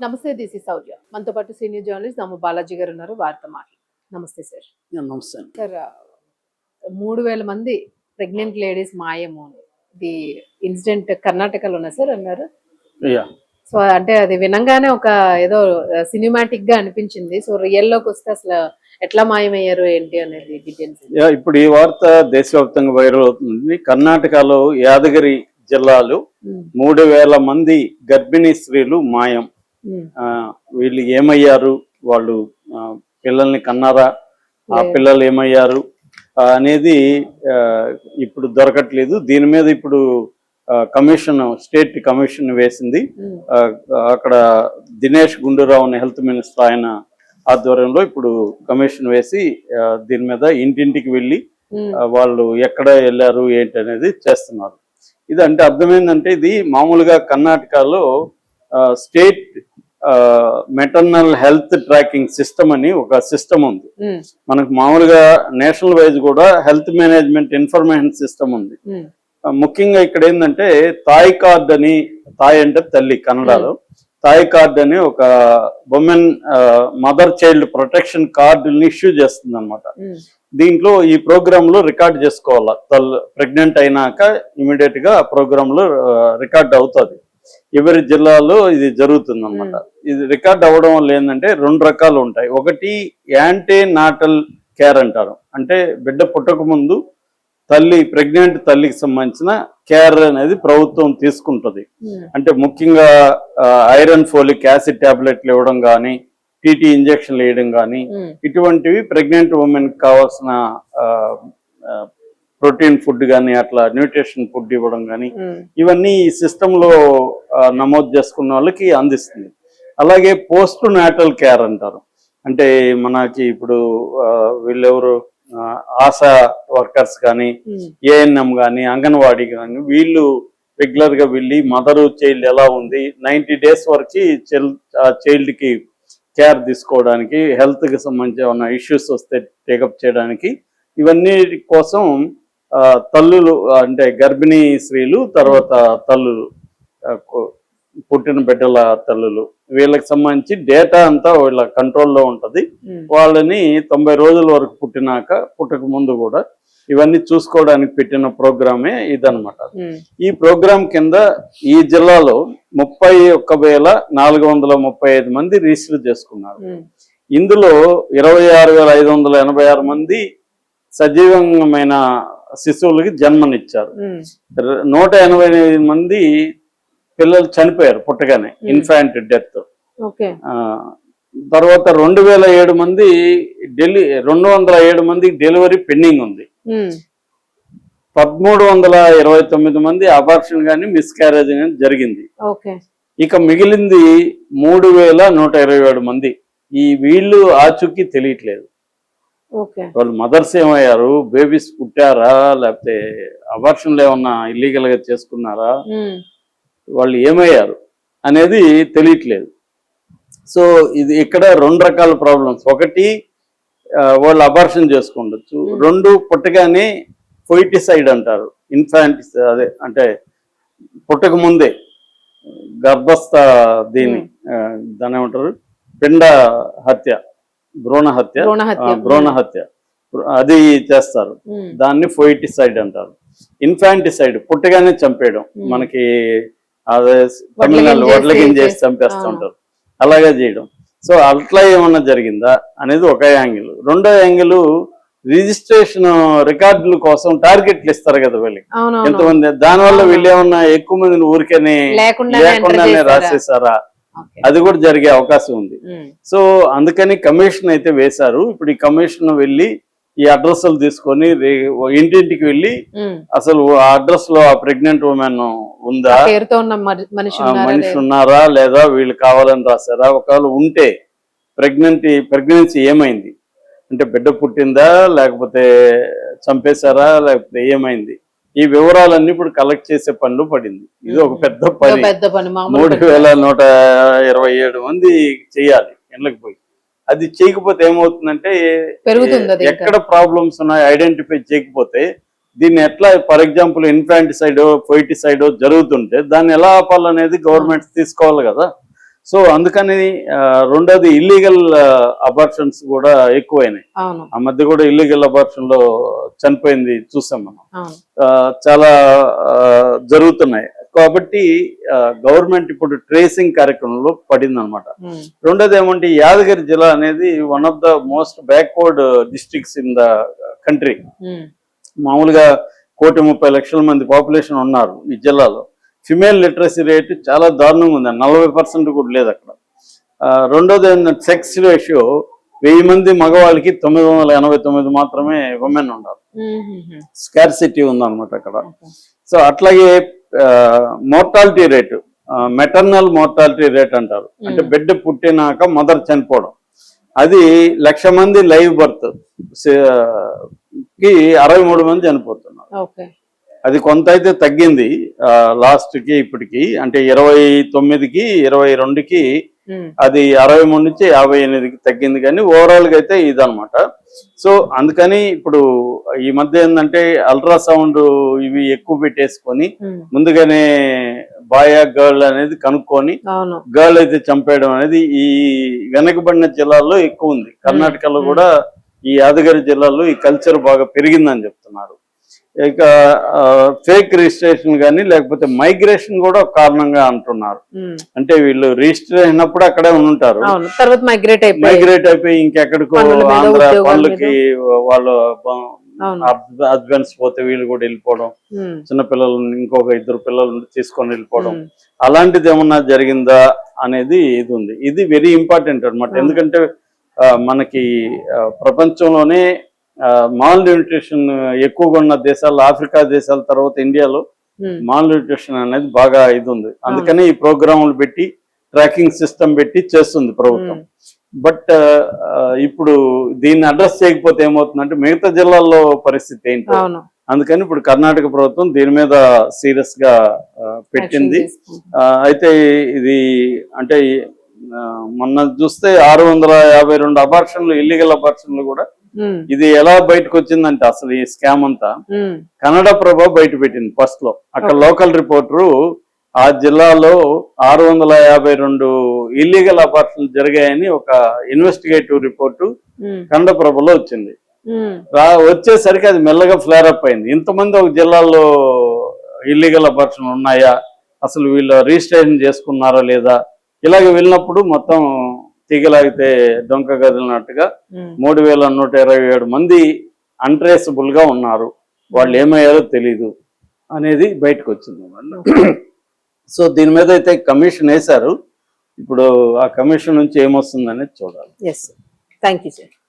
నమస్తే, this is సౌజన్య. మనతో పాటు సీనియర్ జర్నలిస్ట్ నమ్మ బాలాజీ గారు ఉన్నారు. వారితో మాట్లాడు. నమస్తే సార్. నమస్తే సార్, 3000 మంది ప్రెగ్నెంట్ లేడీస్ మాయము, ఇది ఇన్సిడెంట్ కర్ణాటకలో ఉన్నా సార్ అన్నారు. సో అంటే అది వినంగానే ఒక ఏదో సినిమాటిక్ గా అనిపించింది. సో రియల్ లోకి వస్తే అసలు ఎట్లా మాయమయ్యారు ఏంటి అనేది డీటెయిల్స్. ఇప్పుడు ఈ వార్త దేశవ్యాప్తంగా వైరల్ అవుతుంది. కర్ణాటకలో యాదగిరి జిల్లాలో 3000 మంది గర్భిణీ స్త్రీలు మాయం. వీళ్ళు ఏమయ్యారు, వాళ్ళు పిల్లల్ని కన్నారా, ఆ పిల్లలు ఏమయ్యారు అనేది ఇప్పుడు దొరకట్లేదు. దీని మీద ఇప్పుడు స్టేట్ కమిషన్ వేసింది. అక్కడ దినేష్ గుండూరావు అనే హెల్త్ మినిస్టర్ ఆయన ఆధ్వర్యంలో ఇప్పుడు కమిషన్ వేసి దీని మీద ఇంటింటికి వెళ్ళి వాళ్ళు ఎక్కడ వెళ్ళారు ఏంటి అనేది చేస్తున్నారు. ఇది అంటే అర్థమైందంటే, ఇది మామూలుగా కర్ణాటకలో state maternal health tracking system అని ఒక సిస్టమ్ ఉంది. మనకు మామూలుగా నేషనల్ వైజ్ కూడా హెల్త్ మేనేజ్మెంట్ ఇన్ఫర్మేషన్ సిస్టమ్ ఉంది. ముఖ్యంగా ఇక్కడ ఏంటంటే తాయ్ కార్డ్ అని, తాయ్ అంటే తల్లి కన్నడలో, తాయ్ కార్డ్ అని ఒక ఉమెన్ మదర్ చైల్డ్ ప్రొటెక్షన్ కార్డుని ఇష్యూ చేస్తుంది అనమాట. దీంట్లో ఈ ప్రోగ్రామ్ లో రికార్డ్ చేసుకోవాలా, ప్రెగ్నెంట్ అయినాక ఇమీడియట్ గా ఆ ప్రోగ్రామ్ లో రికార్డ్ అవుతుంది. ఎవరి జిల్లాలో ఇది జరుగుతుంది అనమాట. ఇది రికార్డ్ అవ్వడం వల్ల ఏంటంటే 2 రకాలు ఉంటాయి. ఒకటి యాంటీ నాటల్ కేర్ అంటారు, అంటే బిడ్డ పుట్టక ముందు ప్రెగ్నెంట్ తల్లికి సంబంధించిన కేర్ అనేది ప్రభుత్వం తీసుకుంటుంది. అంటే ముఖ్యంగా ఐరన్ ఫోలిక్ యాసిడ్ టాబ్లెట్లు ఇవ్వడం కానీ, టీటీ ఇంజక్షన్లు వేయడం కానీ, ఇటువంటివి ప్రెగ్నెంట్ ఉమెన్ కావాల్సిన ప్రోటీన్ ఫుడ్ కానీ, అట్లా న్యూట్రిషన్ ఫుడ్ ఇవ్వడం కానీ, ఇవన్నీ ఈ సిస్టమ్ లో నమోదు చేసుకున్న వాళ్ళకి అందిస్తుంది. అలాగే పోస్ట్ నాటల్ కేర్ అంటారు, అంటే మనకి ఇప్పుడు వీళ్ళెవరు ఆశా వర్కర్స్ కానీ, ఏఎన్ఎం కానీ, అంగన్వాడీ కానీ, వీళ్ళు రెగ్యులర్ గా వెళ్ళి మదరు చైల్డ్ ఎలా ఉంది, 90 days వరకు చైల్డ్ కి కేర్ తీసుకోవడానికి, హెల్త్ కి సంబంధించి ఏమైనా ఇష్యూస్ వస్తే టేకప్ చేయడానికి, ఇవన్నీ కోసం తల్లులు అంటే గర్భిణీ స్త్రీలు, తర్వాత తల్లులు, పుట్టిన బిడ్డల తల్లులు, వీళ్ళకి సంబంధించి డేటా అంతా వీళ్ళ కంట్రోల్లో ఉంటుంది. వాళ్ళని 90 రోజుల వరకు పుట్టక ముందు కూడా ఇవన్నీ చూసుకోవడానికి పెట్టిన ప్రోగ్రామే ఇదనమాట. ఈ ప్రోగ్రాం కింద ఈ జిల్లాలో 31,435 మంది రిజిస్టర్ చేసుకున్నారు. ఇందులో 26,586 మంది సజీవమైన శిశువులకి జన్మనిచ్చారు. 188 మంది పిల్లలు చనిపోయారు పుట్టగానే, ఇన్ఫాంట్ డెత్. తర్వాత 2,007 మంది 207 మంది డెలివరీ పెండింగ్ ఉంది. 1,329 మంది అబార్షన్ గానీ మిస్క్యారేజ్ గానీ జరిగింది. ఇక మిగిలింది 3,127 మంది. వీళ్ళు ఆచూకీ తెలియట్లేదు. వాళ్ళు మదర్స్ ఏమయ్యారు, బేబీస్ పుట్టారా, లేకపోతే అబార్షన్లు ఏమన్నా ఇల్లీగల్ గా చేసుకున్నారా, వాళ్ళు ఏమయ్యారు అనేది తెలియట్లేదు. సో ఇది ఇక్కడ 2 రకాల ప్రాబ్లమ్స్. ఒకటి వాళ్ళు అబార్షన్ చేసుకుండొచ్చు. 2 పుట్టగానే ఫొయిటిసైడ్ అంటారు, ఇన్ఫాంటిస్, అదే అంటే పుట్టక ముందే గర్భస్థ దాని ఏమంటారు, పిండ హత్య, భ్రూణ హత్య అది చేస్తారు. దాన్ని ఫొయిటిసైడ్ అంటారు. ఇన్ఫాంటిసైడ్ పుట్టగానే చంపేయడం, మనకి అదే తమిళనాడు వడ్లగింజ చేసి చంపేస్తూ ఉంటారు, అలాగే చేయడం. సో అట్లా ఏమన్నా జరిగిందా అనేది ఒక యాంగిల్. రెండో యాంగిల్, రిజిస్ట్రేషన్ రికార్డుల కోసం టార్గెట్లు ఇస్తారు కదా వీళ్ళకి, ఎంతమంది, దానివల్ల వీళ్ళు ఏమన్నా ఎక్కువ మందిని ఊరికేనే లేకుండానే రాసేసారా, అది కూడా జరిగే అవకాశం ఉంది. సో అందుకని కమిషన్ అయితే వేశారు. ఇప్పుడు ఈ కమిషన్ వెళ్ళి ఈ అడ్రస్లు తీసుకొని ఇంటింటికి వెళ్ళి అసలు ఆ అడ్రస్ లో ఆ ప్రెగ్నెంట్ ఉమెన్ ఉందా, మనిషి ఉన్నారా లేదా, వీళ్ళు కావాలని రాశారా, ఒకవేళ ఉంటే ప్రెగ్నెన్సీ ఏమైంది, అంటే బిడ్డ పుట్టిందా లేకపోతే చంపేశారా లేకపోతే ఏమైంది, ఈ వివరాలన్నీ ఇప్పుడు కలెక్ట్ చేసే పనులు పడింది. ఇది ఒక పెద్ద పని. 3,127 మంది చేయాలి ఇళ్ళకి పోయి. అది చేయకపోతే ఏమవుతుందంటే, ఎక్కడ ప్రాబ్లమ్స్ ఉన్నాయో ఐడెంటిఫై చేయకపోతే దీన్ని ఎట్లా, ఫర్ ఎగ్జాంపుల్ ఇన్ఫాంటిసైడ్ ఫొయిటిసైడ్ జరుగుతుంటే దాన్ని ఎలా ఆపాలనేది గవర్నమెంట్ తీసుకోవాలి కదా. సో అందుకని రెండోది ఇల్లీగల్ అబార్షన్స్ కూడా ఎక్కువైనాయి. అవును ఆ మధ్య కూడా ఇల్లీగల్ అబార్షన్ లో చనిపోయింది చూసాం మనం. అవును చాలా జరుగుతున్నాయి కాబట్టి గవర్నమెంట్ ఇప్పుడు ట్రేసింగ్ కార్యక్రమంలో పడింది అనమాట. రెండోది ఏమంటే యాదగిరి జిల్లా అనేది one of the most backward districts in the country. మామూలుగా 1,30,00,000 మంది పాపులేషన్ ఉన్నారు ఈ జిల్లాలో. ఫిమేల్ లిటరసీ రేట్ చాలా దారుణంగా ఉంది, 40% కూడా లేదు అక్కడ. రెండోది ఏంటంటే సెక్స్ రేషియో 1000 మంది మగవాళ్ళకి 989 మాత్రమే ఉమెన్ ఉన్నారు. స్కార్సిటీ ఉందన్నమాట అక్కడ. సో అట్లాగే mortality rate, maternal mortality rate అంటారు, అంటే బిడ్డ పుట్టినాక మదర్ చనిపోవడం, అది 1,00,000 మంది లైవ్ బర్త్ కి 63 మంది చనిపోతున్నారు. అది కొంత అయితే తగ్గింది లాస్ట్ కి ఇప్పటికి, అంటే 29కి 22కి అది 63 నుంచి 58కి తగ్గింది, కానీ ఓవరాల్ గా అయితే ఇదనమాట. సో అందుకని ఇప్పుడు ఈ మధ్య ఏంటంటే అల్ట్రాసౌండ్ ఇవి ఎక్కువ పెట్టేసుకొని ముందుగానే బాయ్ గర్ల్ అనేది కనుక్కొని గర్ల్ అయితే చంపేయడం అనేది ఈ వెనకబడిన జిల్లాల్లో ఎక్కువ ఉంది. కర్ణాటకలో కూడా ఈ యాదగిరి జిల్లాలో ఈ కల్చర్ బాగా పెరిగిందని చెప్తున్నారు. ఇక ఫేక్ రిజిస్ట్రేషన్ కానీ లేకపోతే మైగ్రేషన్ కూడా ఒక కారణంగా అంటున్నారు. అంటే వీళ్ళు రిజిస్టర్ అయినప్పుడు అక్కడే ఉంటారు, మైగ్రేట్ అయిపోయి ఇంకెక్కడికో ఆంధ్ర పనులకి వాళ్ళు హస్బెండ్స్ పోతే వీళ్ళు కూడా వెళ్ళిపోవడం, చిన్నపిల్లలు ఇంకొక 2 పిల్లలు తీసుకొని వెళ్ళిపోవడం, అలాంటిది ఏమన్నా జరిగిందా అనేది ఇది ఉంది. ఇది వెరీ ఇంపార్టెంట్ అన్నమాట. ఎందుకంటే మనకి ప్రపంచంలోనే మాల్ న్యూట్రిషన్ ఎక్కువగా ఉన్న దేశాలు ఆఫ్రికా దేశాల తర్వాత ఇండియాలో మాల్ న్యూట్రిషన్ అనేది బాగా ఇది ఉంది. అందుకని ఈ ప్రోగ్రాములు పెట్టి ట్రాకింగ్ సిస్టమ్ పెట్టి చేస్తుంది ప్రభుత్వం. బట్ ఇప్పుడు దీన్ని అడ్రస్ చేయకపోతే ఏమవుతుందంటే మిగతా జిల్లాల్లో పరిస్థితి ఏంటో, అందుకని ఇప్పుడు కర్ణాటక ప్రభుత్వం దీని మీద సీరియస్ గా పెట్టింది. అయితే ఇది అంటే మొన్న చూస్తే 652 అబార్షన్లు, ఇల్లీగల్ అబార్షన్లు కూడా. ఇది ఎలా బయటకు వచ్చిందంటే అసలు ఈ స్కామ్ అంతా కన్నడ ప్రభ బయట పెట్టింది ఫస్ట్ లో. అక్కడ లోకల్ రిపోర్టరు ఆ జిల్లాలో 652 ఇల్లీగల్ అబార్షన్లు జరిగాయని ఒక ఇన్వెస్టిగేటివ్ రిపోర్టు కన్నడ ప్రభలో వచ్చింది. వచ్చేసరికి అది మెల్లగా ఫ్లేర్ అప్ అయింది. ఇంతమంది ఒక జిల్లాలో ఇల్లీగల్ అబార్షన్ ఉన్నాయా, అసలు వీళ్ళు రిజిస్ట్రేషన్ చేసుకున్నారా లేదా, ఇలాగ వెళ్ళినప్పుడు మొత్తం తీగలాగితే డొంక గదిలినట్టుగా 3,127 మంది అన్ట్రేసబుల్ గా ఉన్నారు. వాళ్ళు ఏమయ్యారో తెలీదు అనేది బయటకు వచ్చింది వాళ్ళు. సో దీని మీద అయితే కమిషన్ వేశారు. ఇప్పుడు ఆ కమిషన్ నుంచి ఏమొస్తుంది అనేది చూడాలి. Thank you sir.